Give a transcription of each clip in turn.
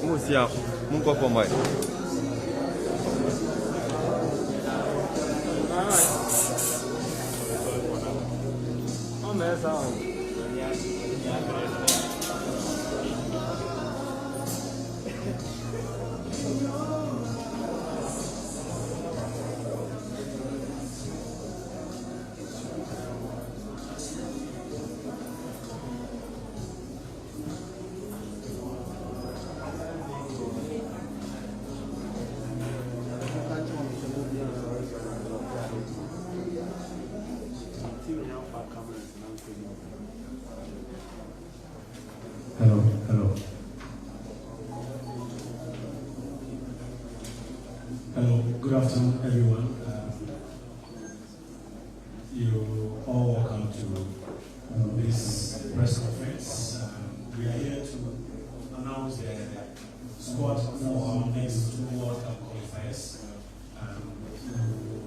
Musiał, mógł pomóc. Hello, hello. Hello, good afternoon, everyone. You're all welcome to this press conference. We are here to announce the squad for our next two World Cup qualifiers.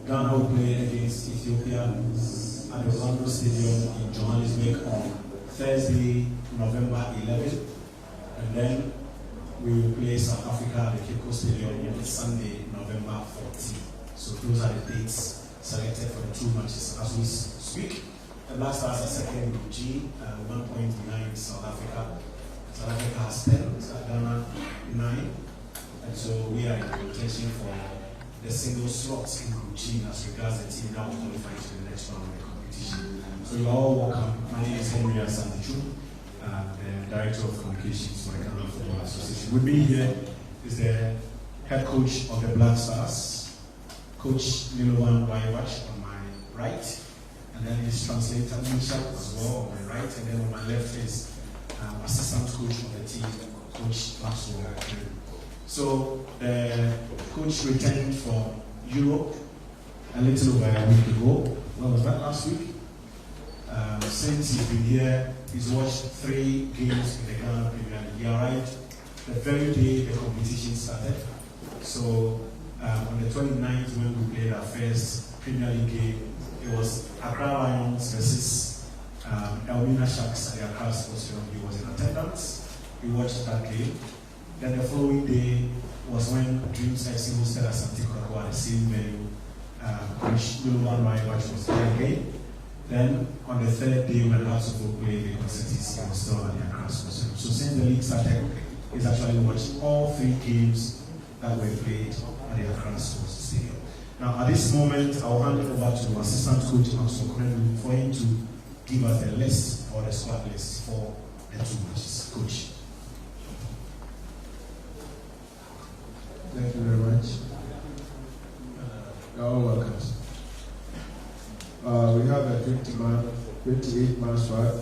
Ghana will play against Ethiopia at the Orlando Stadium in Johannesburg on Thursday, November 11th. And then we will play South Africa at the Cape Coast Stadium on Sunday, November 14th. So those are the dates selected for the 2 matches as we speak. The Black Stars are second in Group G, 1 point behind South Africa. South Africa has 10, Ghana 9. And so we are in contention for the single slots in Group G as regards the team that will qualify to the next round of the competition. So you are all welcome. My name is Henry Asandichu, the Director of Communications for the Ghana Football Association. With me here is the head coach of the Black Stars, Coach Nilowan Waiwach on my right, and then his translator Misha as well on my right, and then on my left is assistant coach of the team, Coach Maxwell. So the coach returned from Europe a little over a week ago. When was that, last week? Since he's been here, he's watched 3 games in the Ghana Premier League. He arrived the very day the competition started. So on the 29th, when we played our first Premier League game, it was Accra Lions versus Elmina Sharks at the Accra Sports Field. He was in attendance. We watched that game. Then the following day was when Dreams FC hosted Asante Kotoko at the same venue, which Nilowan Waiwach was there again. Then on the 3rd day when Hatsufo played the Concertis, he was still at the Accra Sports Field. So since the league started, he's actually watched all 3 games that were played at the Accra Sports Stadium. Now at this moment, I'll hand it over to Assistant Coach Maxwell Krendu for him to give us the list or the squad list for the 2 matches. Coach. Thank you very much. You're all welcome. We have a 28-man squad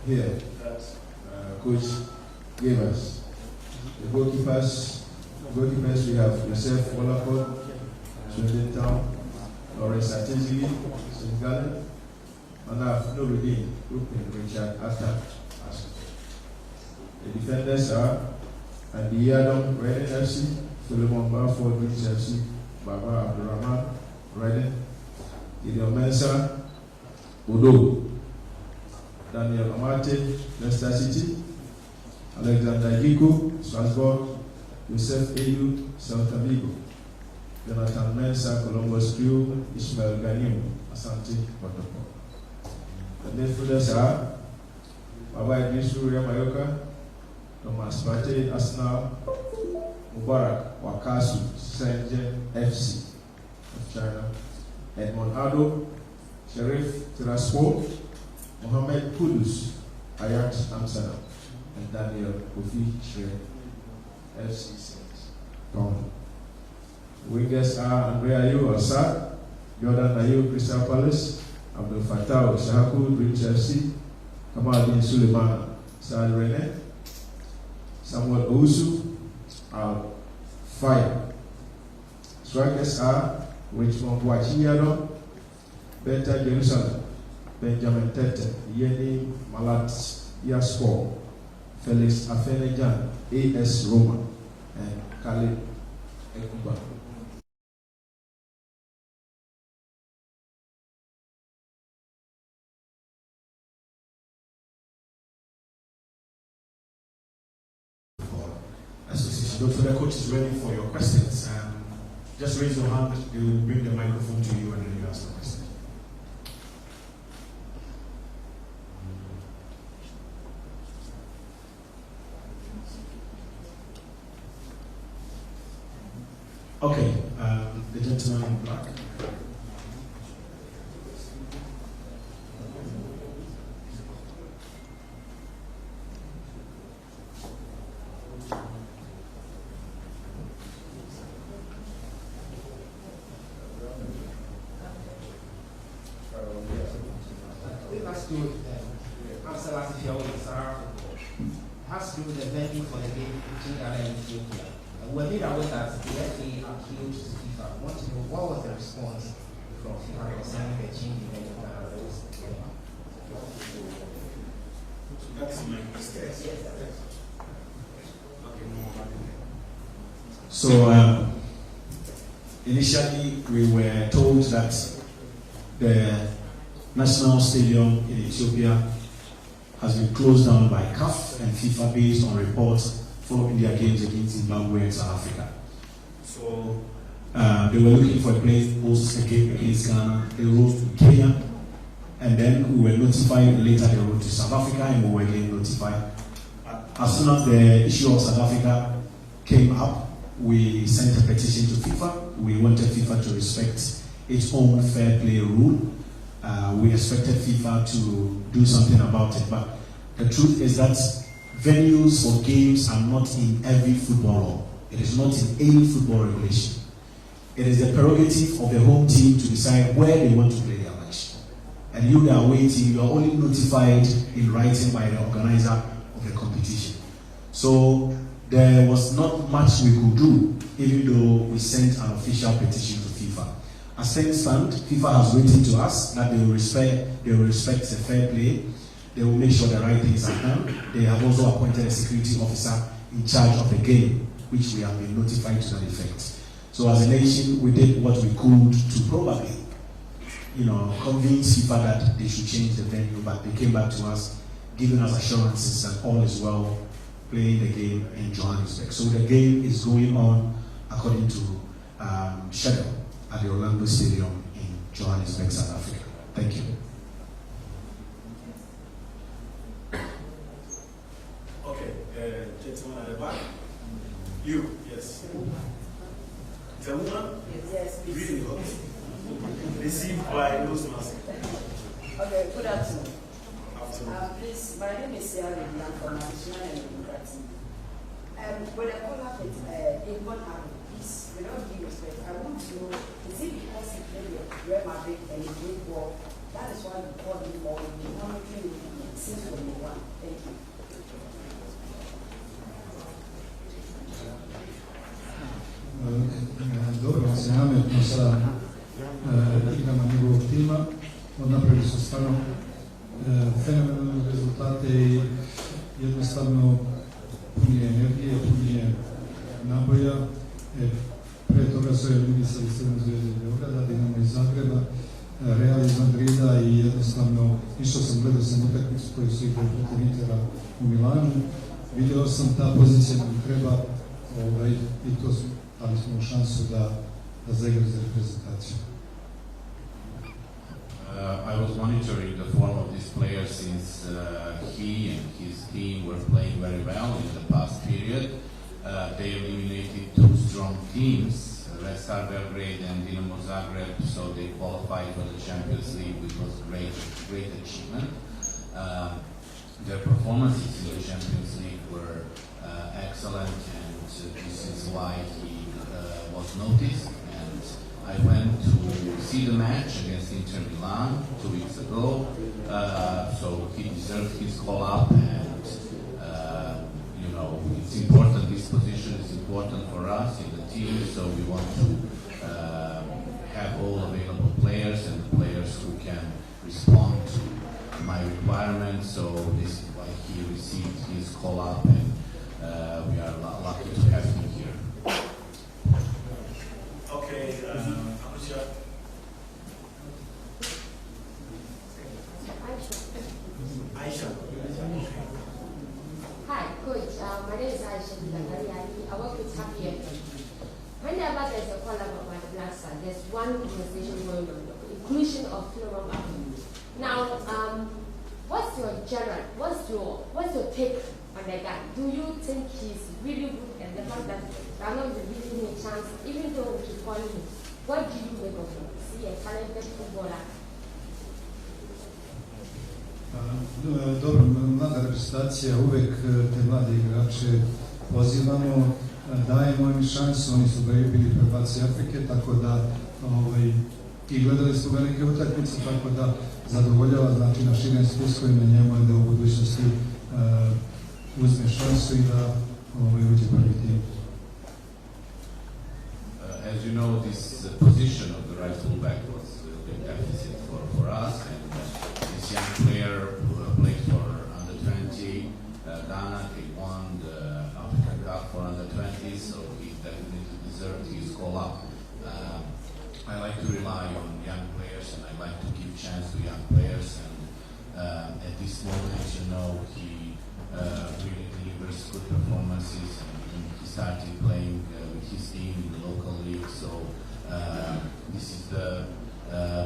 here that Coach gave us. The goalkeepers we have Joseph Wolapod, Swindon Town, Lawrence Atizili, St. Gallen, and I have Nuruddin, Richard Atta. The defenders are Andy Adam, Reading FC, Solomon Barford, Dreams FC, Baba Abdurrahman, Reading, Gideon Mensah, Odo, Daniel Amate, Leicester City, Alexander Giko, Strasbourg, Joseph Edu, Celta Vigo, Jonathan Mensah, Columbus Crew, Ishmael Ganim, Asante Kotoko. The midfielders are Baba Idrisu Mayoka, Thomas Partey, Arsenal, Mubarak Wakasu, Shenzhen FC of China, Edmond Ado, Sheriff Tiraspol, Mohamed Kudus, Ajax Amsterdam, and Daniel Kofi Shre, FC Saints. Wingers are Andrea Ayew Assad, Jordan Ayew Crystal Palace, Abdul Fattah Shahaku Dreams FC, Kamaldeen Suleiman Stade Rennais, Samuel Owusu are 5. Strikers are Richmond Boachiado, Benta Jerusalem, Benjamin Tete, Yeni Malat Yaspor, Felix Afenejan, AS Roma, and Khalid Ekuba. So the coach is ready for your questions. Just raise your hand, they will bring the microphone to you and then you ask the question. Okay, the gentleman in black. Has to do with the venue for the game between Ghana and Ethiopia. We're made aware that the FA appealed to FIFA. I want to know what was the response from FIFA concerning the change in venue for Ghana. That's my mistake. So initially we were told that the national stadium in Ethiopia has been closed down by CAF and FIFA based on reports following their games against Zimbabwe and South Africa. So they were looking for a place to host a game against Ghana. They rose to Kenya, and then we were notified later they rode to South Africa, and we were again notified. As soon as the issue of South Africa came up, we sent a petition to FIFA. We wanted FIFA to respect its own fair play rule. We expected FIFA to do something about it, but the truth is that venues for games are not in every football law. It is not in any football regulation. It is the prerogative of the home team to decide where they want to play their match. And you, the away team, you are only notified in writing by the organizer of the competition. So there was not much we could do, even though we sent an official petition to FIFA. As things stand, FIFA has written to us that they will respect the fair play. They will make sure the right things are done. They have also appointed a security officer in charge of the game, which we have been notified to that effect. So as a nation, we did what we could to probably, convince FIFA that they should change the venue, but they came back to us, giving us assurances that all is well, playing the game in Johannesburg. So the game is going on according to schedule at the Orlando Stadium in Johannesburg, South Africa. Thank you. Okay, gentleman at the back. You, yes. The woman? Yes, please. Really hot. Received by those masks. Okay, good afternoon. Afternoon. Please, my name is Sarah and I'm from National and Democracy. When I call up with Avon Army, please, without due respect, I want to know, is it because he played Real Madrid and he played ball? That is why we call him or we monitoring since from day one. Thank you. Dobro se nametno sa igrama njegovog tima. Napravili su stvarno fenomenalne rezultate i jednostavno punije energije, punije naboja. Pre toga su eliminisali Crvenu zvezdu iz Beograda, Dinamo iz Zagreba, Real iz Madrida i jednostavno išao sam, gledao sam utakmicu koju su igrali protiv Intera u Milanu. Vidio sam ta pozicija mi treba i to su dali smo šansu da zaigra za reprezentaciju. I was monitoring the form of this player since he and his team were playing very well in the past period. They eliminated two strong teams, Red Star Belgrade and Dinamo Zagreb, so they qualified for the Champions League, which was a great achievement. Their performances in the Champions League were excellent, and this is why he was noticed. And I went to see the match against Inter Milan 2 weeks ago, so he deserved his call-up, and it's important, this position is important for us in the team, so we want to have all available players and players who can respond to my requirements, so this is why he received his call-up, and we are lucky to have him here. Okay, Abuja. Aisha. Hi, Coach. My name is Aisha Dilangariani. I work with Happy FM. Whenever there's a call about my Black Star, there's one conversation going on, the inclusion of Florent Avenue. Now, what's your take on the guy? Do you think he's really good, and the fact that they're not giving him a chance, even though we keep calling him? What do you make of him? Is he a talented footballer? Dobro, mlada reprezentacija, uvek te mlade igrače pozivamo, dajemo im šansu, oni su bili prvaci Afrike, tako da i gledali su velike utakmice, tako da zadovoljava, znači na širem spisku i na njemu je da u budućnosti uzme šansu i da uđe prvi tim. As you know, this position of the right fullback was a big deficit for us, and this young player who played for under 20 Ghana, he won the African Cup for under 20, so he definitely deserved his call-up. I like to rely on young players, and I like to give chance to young players, and at this moment, he really delivers good performances, and he started playing with his team in the local league. So this is the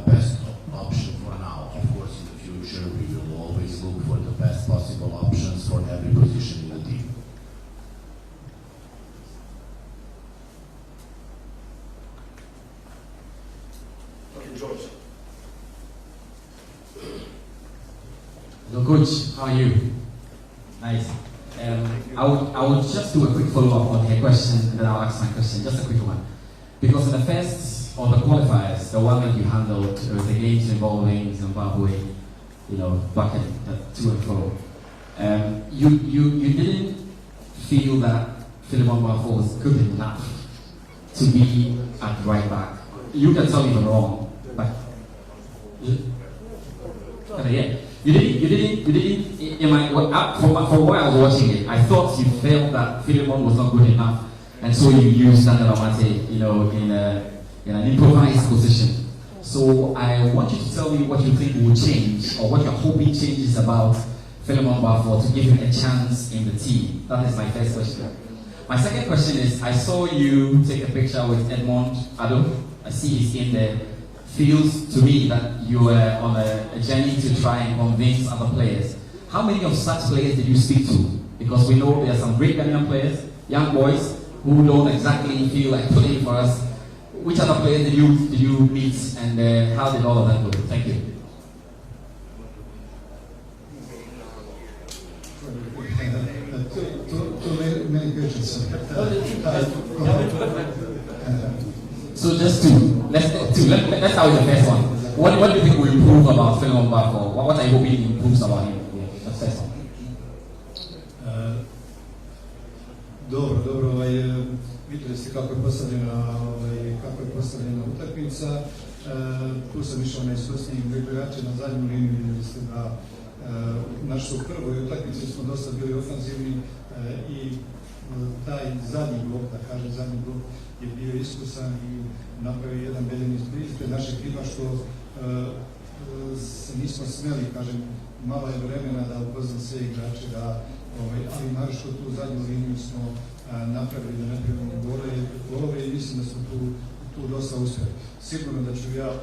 best option for now. Of course, in the future, we will always look for the best possible options for every position in the team. Okay, George. Hello, Coach. How are you? Nice. I would just do a quick follow-up on her question, and then I'll ask my question. Just a quick one. Because in the first, or the qualifiers, the one that you handled, the games involving Zimbabwe, back at 2 and 4, you didn't feel that Philemon Mafo was good enough to be at right back. You can tell me if I'm wrong, but yeah. You didn't, from where I was watching it, I thought you felt that Philemon was not good enough, and so you used Daniel Amate, in an improvised position. So I want you to tell me what you think will change, or what you're hoping changes about Philemon Mafo to give him a chance in the team. That is my first question. My second question is, I saw you take a picture with Edmond Ado. I see he's in there. Feels to me that you were on a journey to try and convince other players. How many of such players did you speak to? Because we know there are some great Ghanaian players, young boys, who don't exactly feel like playing for us. Which other players did you meet, and how did all of that go? Thank you. Too many questions. So just two. Let's start with the first one. What do you think will improve about Philemon Mafo? What are you hoping improves about him? Yeah, that's the first one. Dobro, vidjeli ste kako je postavljena utakmica. Tu sam išao na iskusnijim igrače na zadnju liniju, vidjeli ste da našu prvoj utakmici smo dosta bili ofanzivni i taj zadnji blok je bio iskusan i napravio jedan bedeni ispred naše ekipa što se nismo smeli, malo je vremena da upoznam sve igrače, ali naročito tu zadnju liniju smo napravili da napravimo golove i mislim da smo tu dosta uspjeli. Sigurno da ću ja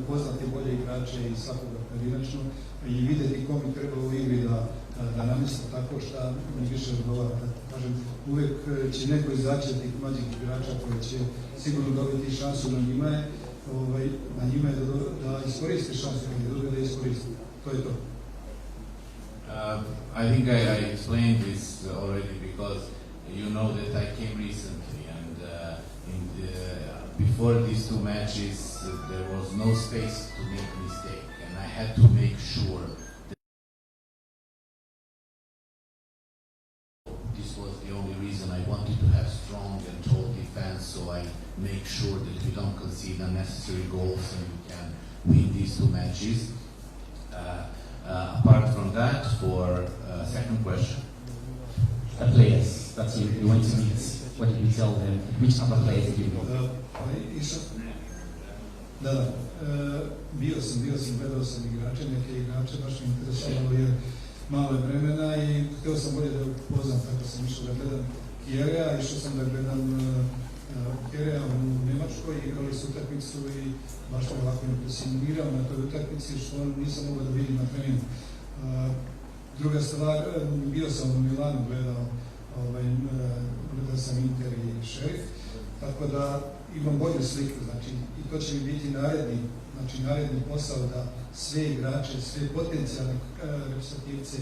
upoznati bolje igrače i svakoga pojedinačno i vidjeti kom mi treba u igri da namjesto tako šta mi više odgovara. Uvijek će neko izaći od tih mlađih igrača koji će sigurno dobiti šansu, na njima je da iskoriste šansu, da iskoriste. To je to. I think I explained this already because you know that I came recently, and before these two matches there was no space to make mistake, and I had to make sure that this was the only reason I wanted to have strong and tall defense, so I make sure that we don't concede unnecessary goals and we can win these two matches. Apart from that, for second question. The players that you went to meet, what did you tell them? Which other players did you meet? Bio sam, gledao sam igrače, neke igrače, baš me interesovalo jer malo je vremena i htio sam bolje da upoznam, tako sam išao da gledam Kjerea, išao sam da gledam Kjerea u Njemačkoj, igrali su utakmicu i baš me ovako impresionirao na toj utakmici što nisam mogao da vidim na treningu. Druga stvar, bio sam u Milanu, gledao sam Inter i Šerif, tako da imam bolju sliku, i to će mi biti naredni posao da sve igrače, sve potencijalne reprezentativce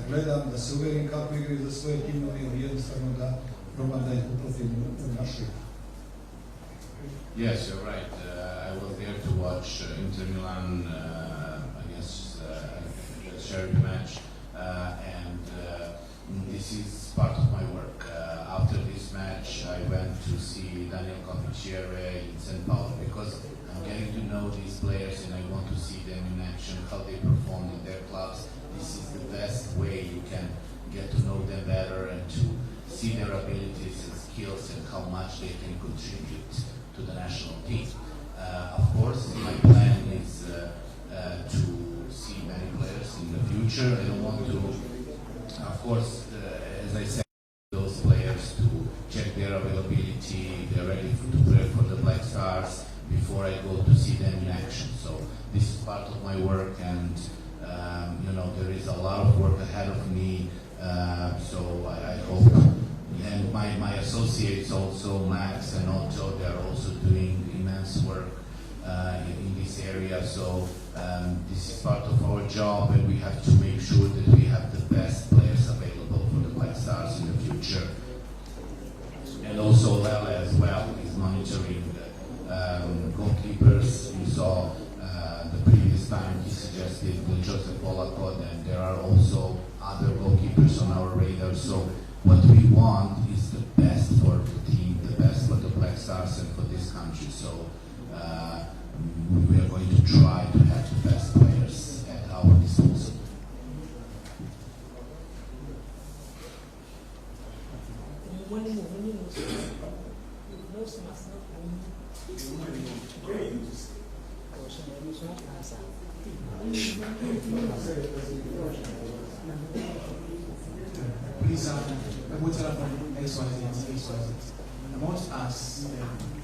gledam, da se uvjerim kako igraju za svoje timove ili jednostavno da probam da ih uprotim u našu igru. Yes, you're right. I was there to watch Inter Milan against the Sheriff match, and this is part of my work. After this match, I went to see Daniel Cavicchiere in St. Paulo because I'm getting to know these players and I want to see them in action, how they perform in their clubs. This is the best way you can get to know them better and to see their abilities and skills and how much they can contribute to the national team. Of course, my plan is to see see many players in the future. I don't want to, of course, as I said, those players to check their availability, they're ready to play for the Black Stars before I go to see them in action. So this is part of my work, and there is a lot of work ahead of me. So I hope, and my associates also, Max and Otto, they're also doing immense work in this area. So this is part of our job, and we have to make sure that we have the best players available for the Black Stars in the future. And also Lele as well is monitoring goalkeepers. You saw the previous time he suggested Joseph Olakot, and there are also other goalkeepers on our radar. So what we want is the best for the team, the best for the Black Stars and for this country. So we are going to try to have the best players at our disposal. Please, I want to ask.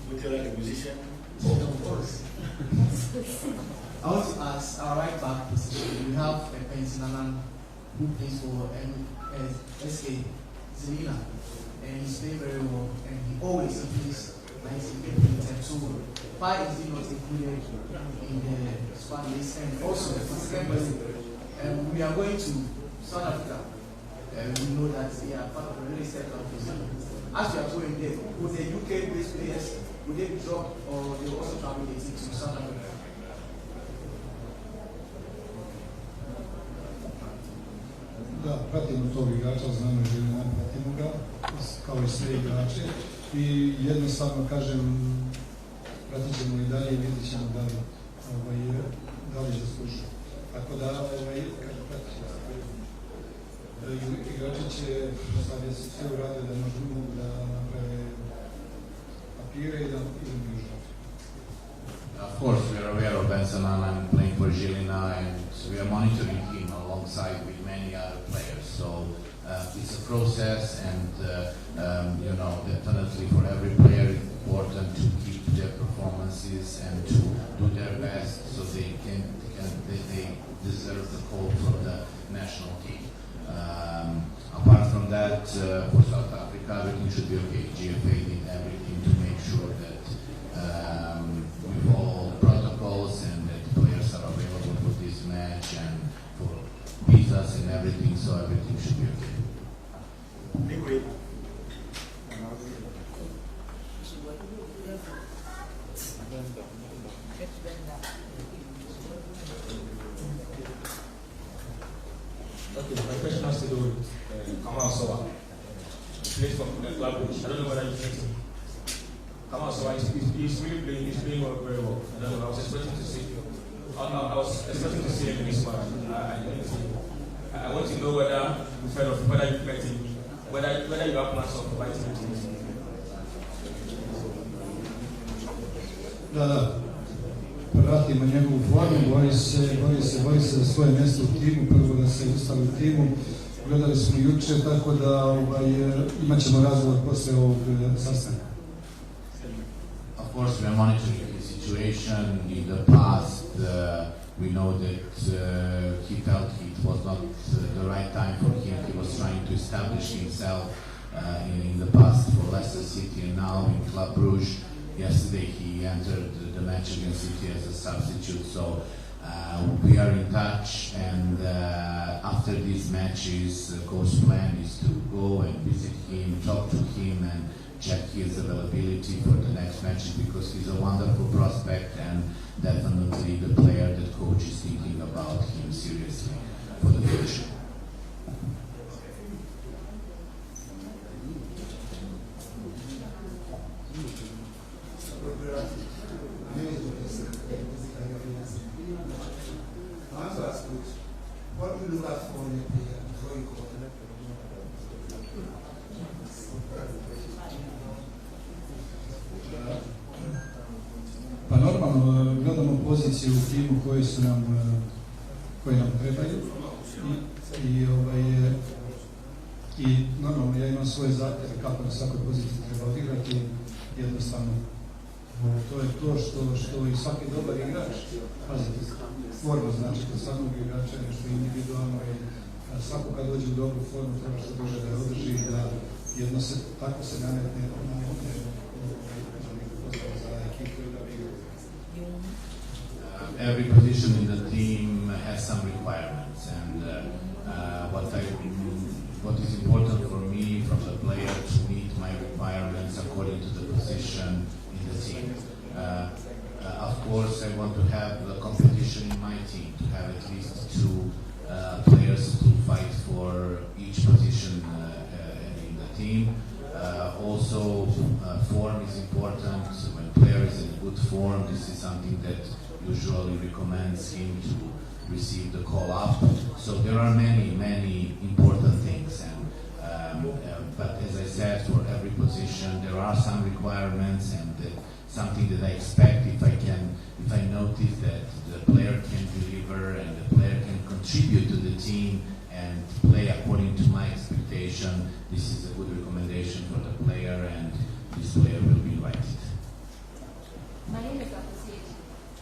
Would you like a musician? Of course. I want to ask our right back position. We have a Pentinanan who plays for SK Zelina, and he's playing very well, and he always plays 19 so why is he not included in the squad list? And also the second question, we are going to South Africa. We know that they are part of a really set up position. As we are going there, would the UK-based players, would they drop, or they also travel to South Africa? Da, pratimo tog igrača, znamo Željena, pratimo ga, kao i sve igrače. I jednostavno kažem, pratit ćemo i dalje i vidjet ćemo da li zaslužuje. Tako da, kažem, pratit ćemo. Igrači će stavljati se sve u rade da mogu da naprave papire i da imaju žal. Of course, we are aware of Benzema playing for Žilina, and we are monitoring him alongside with many other players. So it's a process, and definitely for every player it's important to keep their performances and to do their best, so they deserve the call for the national team. Apart from that, for South Africa, everything should be okay. GFA did everything to make sure that we follow protocols and that players are available for this match and for visas and everything, so everything should be okay. Liquid. Okay, my question has to do with Kamal Sowa. He plays for Club Brugge. I don't know whether you know him. Kamal Sowa, he's really playing, very well. I don't know, I was expecting to see him. I was expecting to see him in this match. I want to know whether you've heard of him, whether you've met him, whether you have plans of inviting him to this. Da. Pratimo njegovu formu, bori se za svoje mjesto u timu, prvo da se ustavi u timu. Gledali smo juče, tako da imat ćemo razgovor posle ovog sastanka. Of course, we are monitoring the situation. In the past, we know that he felt it was not the right time for him. He was trying to establish himself in the past for Leicester City, and now in Club Brugge. Yesterday he entered the match against City as a substitute, so we are in touch, and after these matches, coach's plan is to go and visit him, talk to him, and check his availability for the next matches, because he's a wonderful prospect and definitely the player that coach is thinking about him seriously for the future. What do you look at for your player before you call? Pa normalno gledamo poziciju u timu koji su nam koje nam trebaju i normalno ja imam svoje zahtjeve kako na svakoj poziciji treba odigrati, jednostavno to je to što i svaki dobar igrač, pazite, forma znači kod svakog igrača je nešto individualno i svako kad dođe u dobru formu treba što duže da je održi i da jedno se, tako se nametne za ekipu i da bi igra. Every position in the team has some requirements, and what is important for me from the player to meet my requirements according to the position in the team. Of course, I want to have the competition in my team, to have at least two players to fight for each position in the team. Also, form is important. When player is in good form, this is something that usually recommends him to receive the call up. So there are many important things, and but as I said, for every position there are some requirements and something that I expect. If I notice that the player can deliver and the player can contribute to the team and play according to my expectation, this is a good recommendation for the player, and this player will be invited. My name is Associate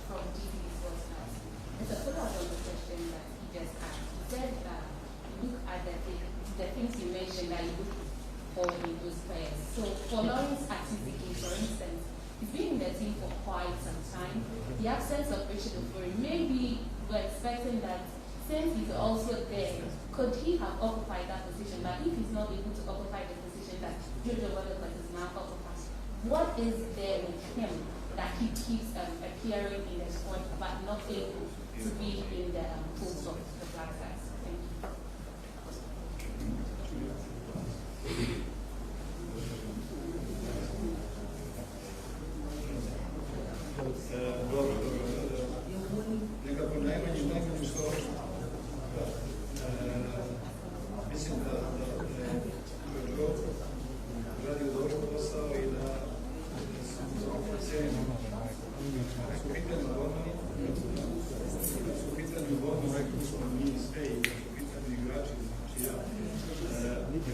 from TV Sports House. As a follow-up on the question that he just asked, he said that you look at the things you mentioned that you look for in those players. So for Lawrence Atiziki, for instance, he's been in the team for quite some time. The absence of Richard Ofori, maybe we're expecting that since he's also there, could he have occupied that position? But if he's not able to occupy the position that Jojo Wellcott is now occupying, what is there with him that he keeps appearing in the squad but not able to be in the pools of the Black Stars? Thank you. Nekako najmanji što mislim da je Joe radio dobro posao i da cijenimo. Su u pitanju Bormani, rekli smo mi sve i da su u pitanju igrači, znači ja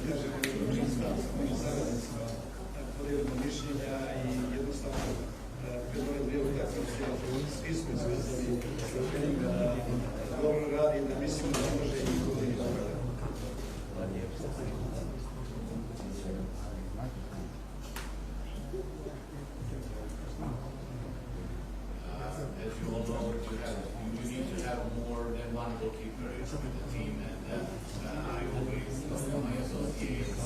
kažem mojim saradnicima podijelimo mišljenja i jednostavno kada je bio utakmice, svi smo izvezali da dobro radi, da mislim da ne može i godini dobro. As you all know, you need to have more than one goalkeeper in the team, and I always talk to my associates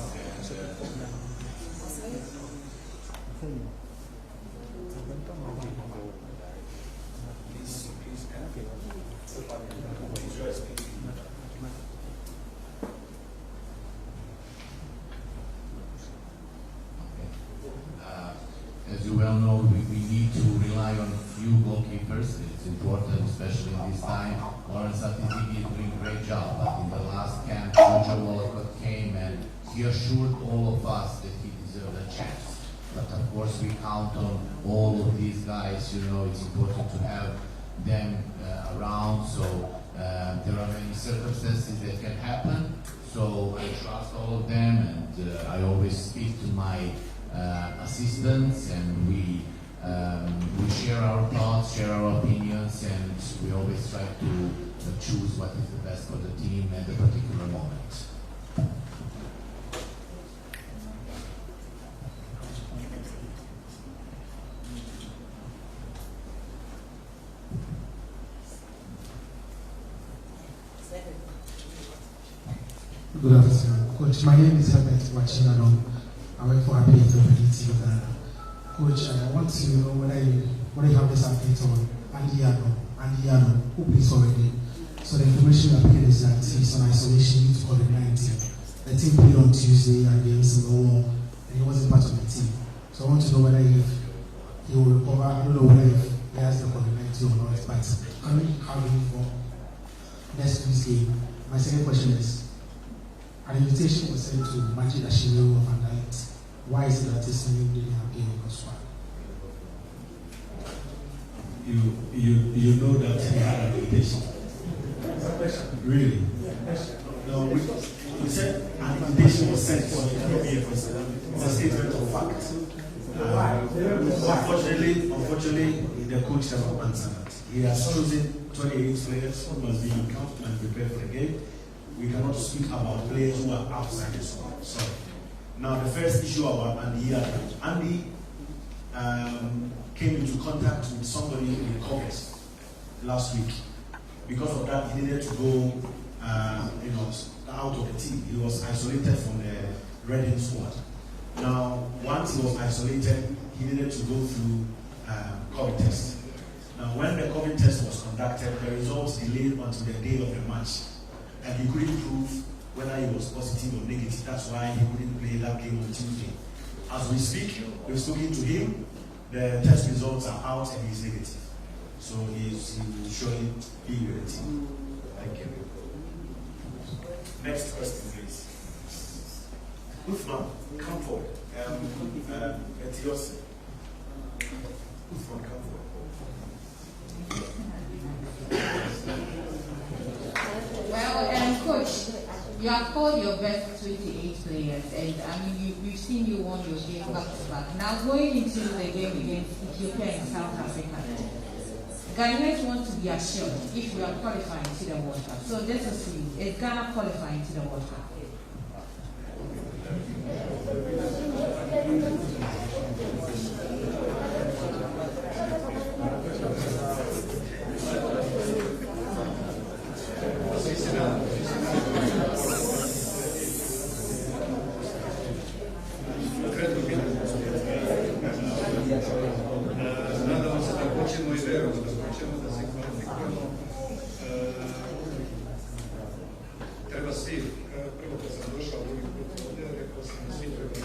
as you well know, we need to rely on few goalkeepers. It's important, especially in this time. Lawrence Atiziki is doing a great job, but in the last camp, Jojo Wellcott came and he assured all of us that he deserved a chance. But of course, we count on all of these guys. You know, it's important to have them around. So there are many circumstances that can happen. So I trust all of them, and I always speak to my assistants, and we share our thoughts, share our opinions, and we always try to choose what is the best for the team at the particular moment. Good afternoon, Coach. My name is Herbert Wachinano. I work for Happy Integrity. Coach, I want to know when you have this update on Andy Yano, who plays already. So the information you appeared is that he's on isolation due to COVID-19. The team played on Tuesday against Millwall, and he wasn't part of the team. So I want to know whether if he will recover. I don't know whether if he has the COVID-19 or not, but can we have him for next week's game? My second question is, an invitation was sent to Majid Ashimio of Andait. Why is it that this name didn't have game because why? You know that he had an invitation. Really? No, we said an invitation was sent for the PBA. It's a statement of fact. Unfortunately, the coach never answered that. He has chosen 28 players who must be in camp and prepare for the game. We cannot speak about players who are outside the squad. Sorry. Now, the first issue about Andy. Andy came into contact with somebody in Congress last week. Because of that, he needed to go, out of the team. He was isolated from the Reading squad. Now, once he was isolated, he needed to go through COVID test. Now, when the COVID test was conducted, the results delayed until the day of the match, and he couldn't prove whether he was positive or negative. That's why he couldn't play that game on Tuesday. As we speak, we've spoken to him. The test results are out, and he's negative. So he will surely be with the team. Thank you. Next question, please. Uthman, come forward. Etios. Uthman, come forward. Well, Coach, you have called your best 28 players, and I mean, we've seen you won your game back to back. Now, going into the game against Ethiopia and South Africa, Ghanaians want to be assured if we are qualifying to the World Cup. So this is Ghana qualifying to the World Cup? Nadamo se da hoćemo i verujemo da hoćemo da se kvalifikujemo. Treba svi, prvo kad sam došao drugi put ovdje, rekao sam da svi treba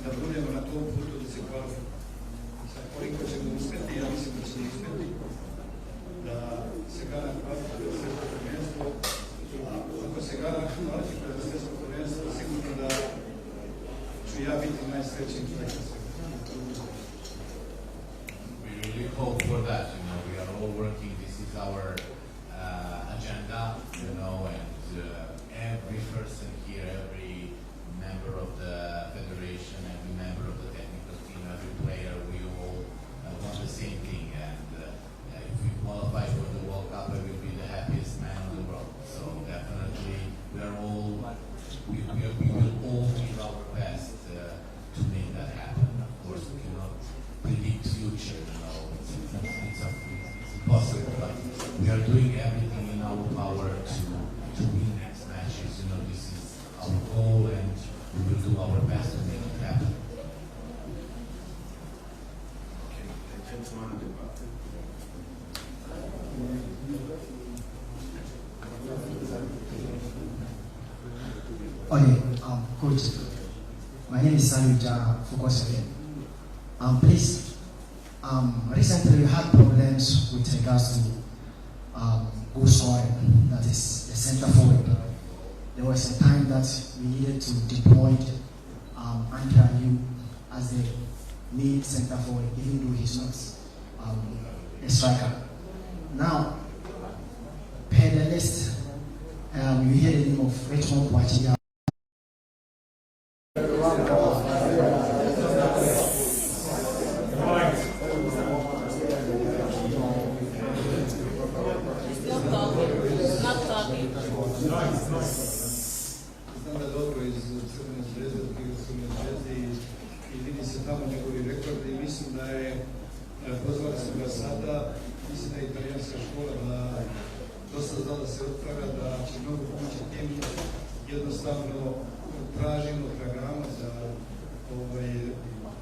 da budemo na tom putu da se kvalifikujemo. Sad koliko ćemo uspjeti, ja mislim da ćemo uspjeti da se Ghana kvalifikuje za svjetsko prvenstvo. Ako se Ghana kvalifikuje za svjetsko prvenstvo, sigurno da ću ja biti najsrećniji čovjek na svijetu. We really hope for that. We are all working. This is our agenda, and every person here, every member of the federation, every member of the technical team, every player, we all want the same thing. And if we qualify for the World Cup, I will be the happiest man in the world. So definitely, we will all give our best to make that happen. Of course, we cannot predict future. It's impossible. But we are doing everything in our power to win next matches. This is our goal, and we will do our best to make it happen. Okay, Coach, my name is Samuel Jara, Focus again. Please, recently we had problems with regards to goal scoring, that is the center forward. There was a time that we needed to deploy Andrea Liu as the lead center forward, even though he's not a striker. Now, per the list, you hear the name of Richmond Wachia. Jednostavno tražimo, tragamo za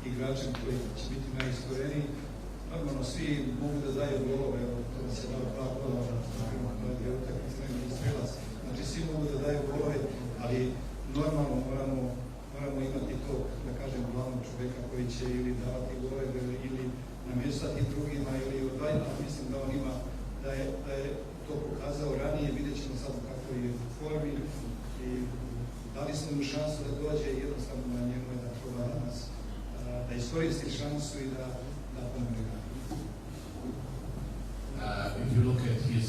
igračem koji će biti najiskreniji. Normalno svi mogu da daju golove, kada se dao 2 gola na dvije utakmice i strelac. Znači svi mogu da daju golove, ali normalno moramo imati to, da kažem, glavnog čovjeka koji će ili davati golove ili namještati drugima ili odvajati. Mislim da on ima, da je to pokazao ranije, vidjet ćemo sad kako je u formi. I dali smo mu šansu da dođe i jednostavno na njemu je da proba danas, da iskoristi šansu i da pomogne. If you look at his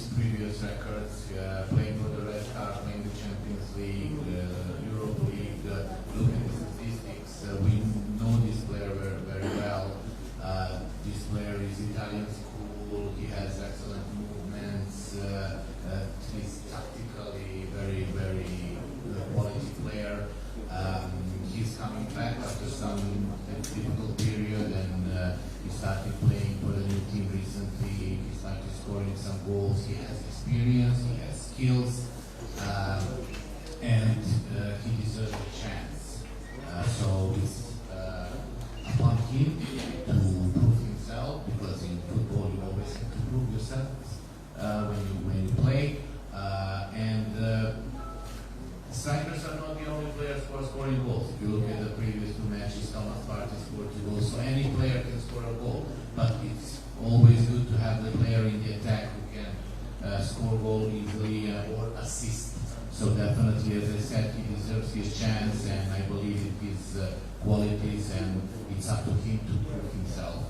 scoring goals. If you look at the previous two matches, Thomas Partey scored 2 goals, so any player can score a goal. But it's always good to have the player in the attack who can score goal easily or assist. So definitely, as I said, he deserves his chance, and I believe in his qualities, and it's up to him to prove himself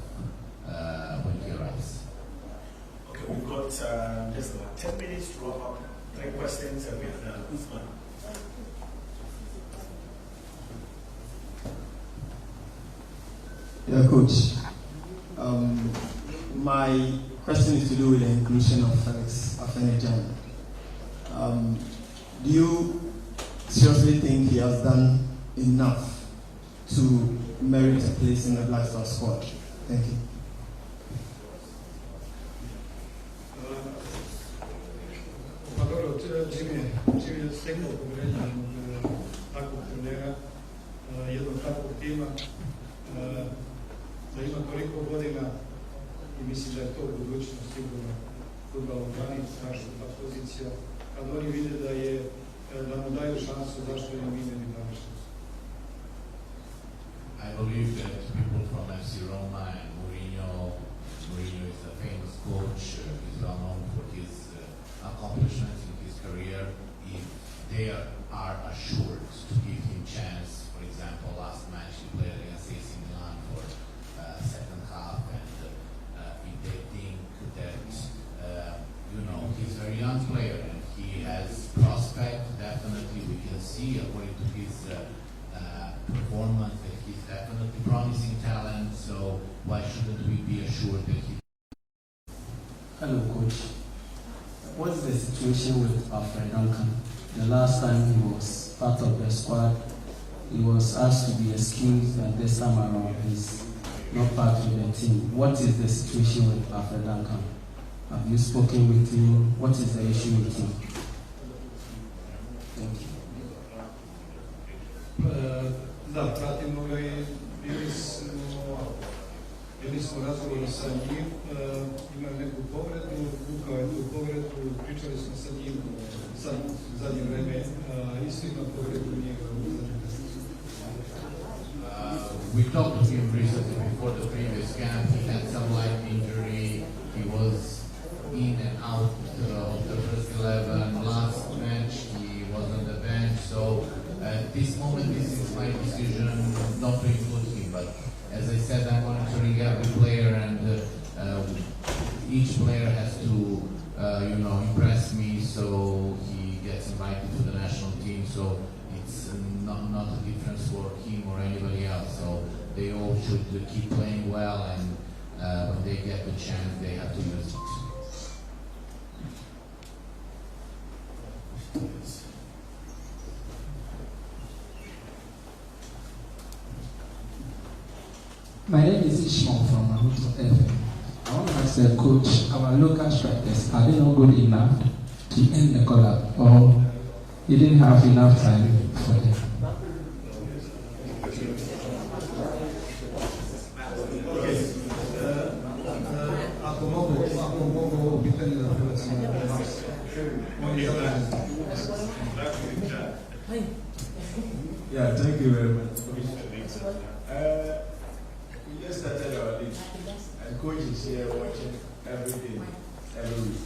when he arrives. Okay, we've got just about 10 minutes to wrap up. 3 questions, and we are done. Usman. Yeah, Coach. My question is to do with the inclusion of Felix Afena-Gyan. Do you seriously think he has done enough to merit a place in the Black Star squad? Thank you. Čim je stekao povjerenje takvog trenera, jednog takvog tima, da ima toliko godina i mislim da je to budućnost sigurno fudbala u Gani, naša ta pozicija. Kad oni vide da mu daju šansu, zašto im mi ne bi dali šansu? I believe that people from FC Roma and Mourinho is a famous coach, he's well known for his accomplishments in his career. If they are assured to give him chance, for example, last match he played against AC Milan for second half, and if they think that he's a very young player and he has prospect, definitely we can see according to his performance that he's definitely promising talent. So why shouldn't we be assured that he? Hello, Coach. What is the situation with Alfred Duncan? The last time he was part of the squad, he was asked to be excused, and this time around he's not part of the team. What is the situation with Alfred Duncan? Have you spoken with him? What is the issue with him? Thank you. Da, pratimo ga i bili smo razgovori sa njim, imaju neku povredu, vukao je tu povredu, pričali smo sa njim sad zadnje vreme, isto ima povredu njega u zadnje. We talked to him recently before the previous camp. He had some light injury. He was in and out of the first 11. Last match he was on the bench. So at this moment, this is my decision not to include him. But as I said, I'm monitoring every player, and each player has to, impress me. So he gets invited to the national team. So it's not a difference for him or anybody else. So they all should keep playing well, and when they get the chance, they have to use it. My name is Ishmael from Mahuto FM. I want to ask the coach, our local strikers, are they not good enough to end the collab, or you didn't have enough time for them? Yeah, thank you very much. We just started our league, and coach is here watching every day, every week.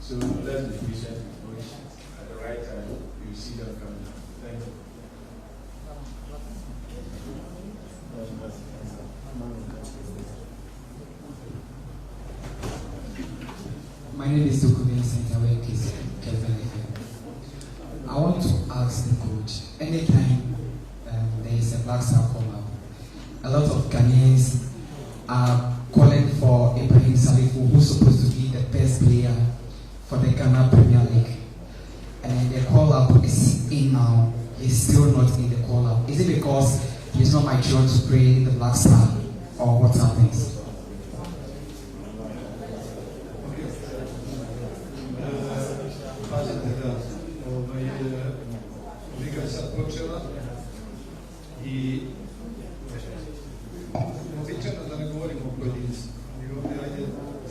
So let's be patient with coach. At the right time, you see them coming. Thank you. My name is Duku Vincent. I work in Kevin FM. I want to ask the coach, anytime there is a Black Star come up, a lot of Ghanaians are calling for Ibrahim Salifu, who's supposed to be the best player for the Ghana Premier League. And the call-up is in now. He's still not in the call-up. Is it because he's not mature to play in the Black Star, or what happens? Liga je sad počela i uobičajeno da ne govorimo o pojedincima. I ovdje, ajde,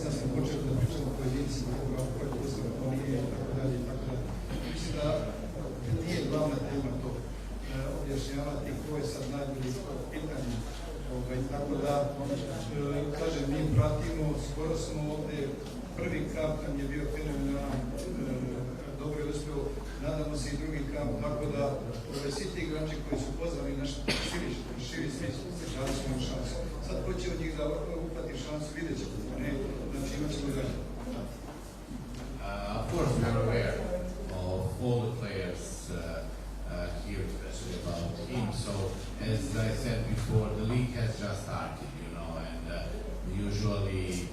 sad smo počeli da pričamo o pojedincima, koji postoje, to nije, i tako dalje, i tako dalje. Mislim da nije glavna tema to. Objašnjenje objašnjavati ko je sad najbolji po pitanju. Tako da, kažem, mi pratimo, skoro smo ovdje, prvi kamp nam je bio fenomenalan, dobro je uspio, nadamo se i drugi kamp, tako da svi ti igrači koji su pozvali naš širi smislu, dali smo im šansu. Sad ko će od njih da upati šansu, vidjet ćemo, ne, znači imat ćemo dalje. Of course, we are aware of all the players here, especially about him. So, as I said before, the league has just started, you know, and usually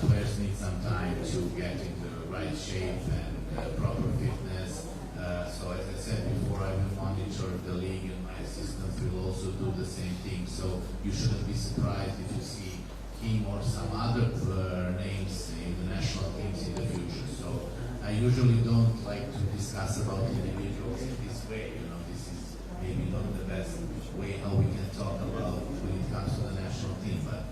players need some time to get into the right shape and proper fitness. So, as I said before, I will monitor the league, and my assistants will also do the same thing. So, you shouldn't be surprised if you see him or some other names in the national teams in the future. So I usually don't like to discuss about individuals in this way. You know, this is maybe not the best way how we can talk about when it comes to the national team. But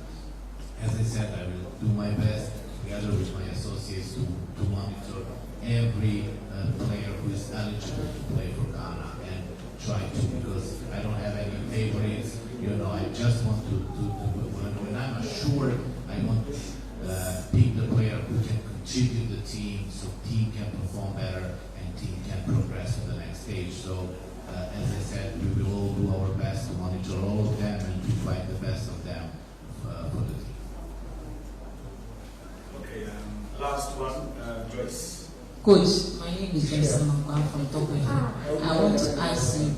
as I said, I will do my best together with my associates to monitor every player who is eligible to play for Ghana and try to, because I don't have any favorites. You know, I just want to when I'm assured, I want to pick the player who can contribute the team, so team can perform better and team can progress to the next stage. So, as I said, we will all do our best to monitor all of them and to find the best of them for the team. Okay, last one, Joyce. Coach, my name is Joyce Amangwan from Tokwele. I want to ask you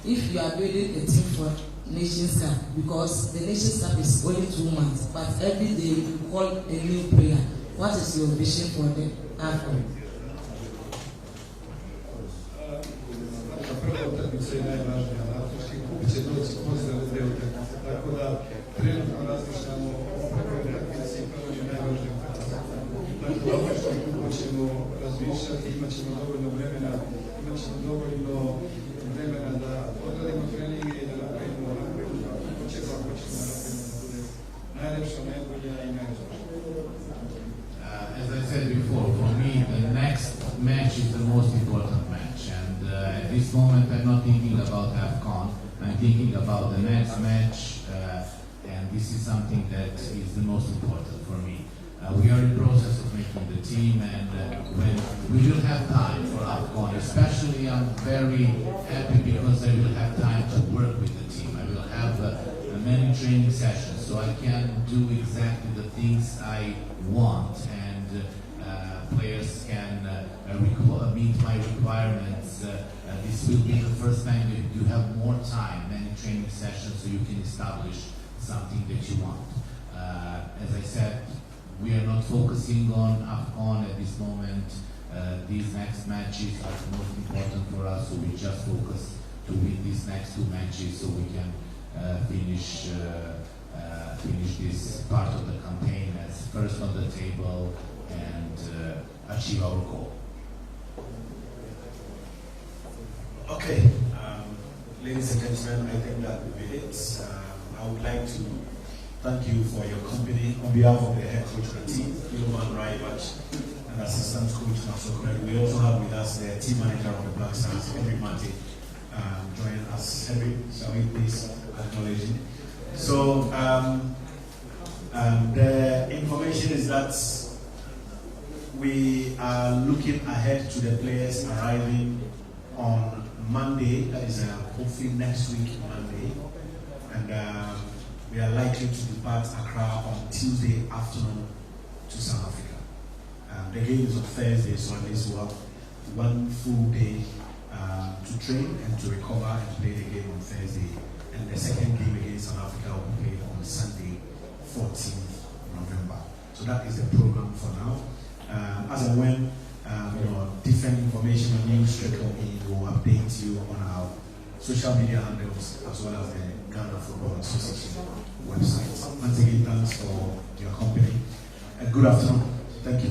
if you are building a team for Nations Cup, because the Nations Cup is only 2 months, but every day you call a new player. What is your vision for the AFCON? Prva utakmica je najvažnija, Afrički kup će doći posle ove dve utakmice, tako da trenutno razmišljamo o prvoj utakmici i prvoj najvažnijoj utakmici. Dakle, o Afričkom kupu ćemo razmišljati, imat ćemo dovoljno vremena da odradimo treninge i da napravimo kako ćemo napraviti da bude najlepša, najbolja i najvažnija. As I said before, for me the next match is the most important match, and at this moment I'm not thinking about AFCON, I'm thinking about the next match, and this is something that is the most important for me. We are in the process of making the team, and when we will have time for AFCON, especially I'm very happy because I will have time to work with the team. I will have many training sessions, so I can do exactly the things I want, and players can meet my requirements. This will be the first time that you have more time, many training sessions, so you can establish something that you want. As I said, we are not focusing on AFCON at this moment. These next matches are the most important for us, so we just focus to win these next 2 matches so we can finish this part of the campaign as first on the table and achieve our goal. Okay, ladies and gentlemen, I think that will be it. I would like to thank you for your company on behalf of the head coach of the team, Philemon Raibach, and assistant coach Nasokre. We also have with us the team manager of the Black Stars, Henry Mate, joining us. Henry, shall we please acknowledge him? So, the information is that we are looking ahead to the players arriving on Monday, that is hopefully next week, Monday, and we are likely to depart Accra on Tuesday afternoon to South Africa. The game is on Thursday, so at least we'll have 1 full day to train and to recover and play the game on Thursday. And the second game against South Africa will be played on Sunday, 14th November. So that is the program for now. As and when different information and news trickle in, we'll update you on our social media handles as well as the Ghana Football Association website. Once again, thanks for your company and good afternoon. Thank you.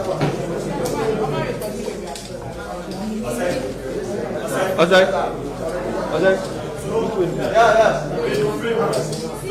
Ah! Outside. Yeah, yeah.